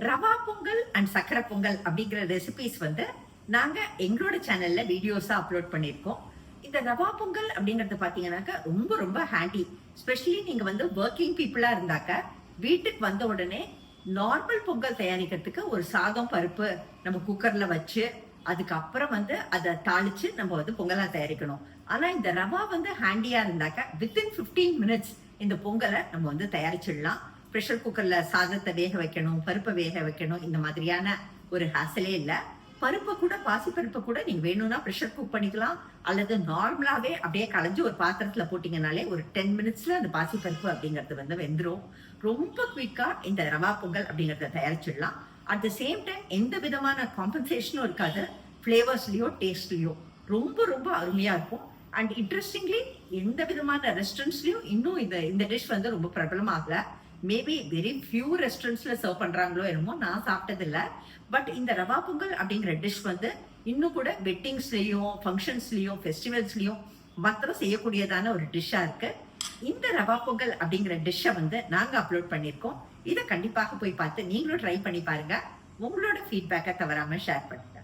Rava Pongal and சக்கரை பொங்கல் அப்படிங்கிற recipes வந்து நாங்க எங்களோட சேனல்ல வீடியோஸா அப்லோட் பண்ணியிருக்கோம். இந்த ரவா பொங்கல் அப்படிங்கறது பாத்தீங்கன்னாக்க ரொம்ப ரொம்ப ஹேண்டி. ஸ்பெஷலி நீங்க வந்து ஒர்க்கிங் பீப்புளா இருந்தாக்க வீட்டுக்கு வந்த உடனே நார்மல் பொங்கல் தயாரிக்கிறதுக்கு ஒரு சாதம் பருப்பு நம்ம குக்கர்ல வச்சு அதுக்கப்புறம் வந்து அதை தாளிச்சு நம்ம வந்து பொங்கலா தயாரிக்கணும். ஆனா இந்த ரவா வந்து ஹேண்டியா இருந்தாக்க வித்தின் 15 மினிட்ஸ் இந்த பொங்கலை நம்ம வந்து தயாரிச்சிடலாம். ப்ரெஷர் குக்கர்ல சாதத்தை வேக வைக்கணும், பருப்பை வேக வைக்கணும், இந்த மாதிரியான ஒரு ஹாசலே இல்லை. பருப்பை கூட பாசி பருப்பை கூட நீங்க வேணும்னா ப்ரெஷர் குக் பண்ணிக்கலாம், அல்லது நார்மலாவே அப்படியே களைஞ்சு ஒரு பாத்திரத்துல போட்டீங்கனாலே ஒரு 10 மினிட்ஸ்ல அந்த பாசி பருப்பு அப்படிங்கிறது வந்து வெந்துடும். ரொம்ப குயிக்கா இந்த ரவா பொங்கல் அப்படிங்கறத தயாரிச்சிடலாம். அட் த சேம் டைம் எந்த விதமான காம்பன்சேஷனும் இருக்காது. ஃபிளேவர்ஸ்லயோ டேஸ்ட்லயோ ரொம்ப ரொம்ப அருமையா இருக்கும். அண்ட் இன்ட்ரெஸ்டிங்லி எந்த விதமான ரெஸ்டாரண்ட்ஸ்லயும் இன்னும் இந்த டிஷ் வந்து ரொம்ப பிரபலமாகல. மேபி வெரி ஃபியூ ரெஸ்டாரண்ட்ஸ்ல சர்வ் பண்றாங்களோ என்னமோ, நான் சாப்பிட்டது இல்லை. பட் இந்த ரவா பொங்கல் அப்படிங்கிற டிஷ் வந்து இன்னும் கூட வெட்டிங்ஸ்லயும் ஃபங்க்ஷன்ஸ்லயும் ஃபெஸ்டிவல்ஸ்லயும் மாத்திரம் செய்யக்கூடியதான ஒரு டிஷ்ஷா இருக்கு. இந்த ரவா பொங்கல் அப்படிங்கிற டிஷ்ஷை வந்து நாங்க அப்லோட் பண்ணியிருக்கோம். இதை கண்டிப்பாக போய் பார்த்து நீங்களும் ட்ரை பண்ணி பாருங்க. உங்களோட ஃபீட்பேக்கை தவறாம ஷேர் பண்ணுங்க.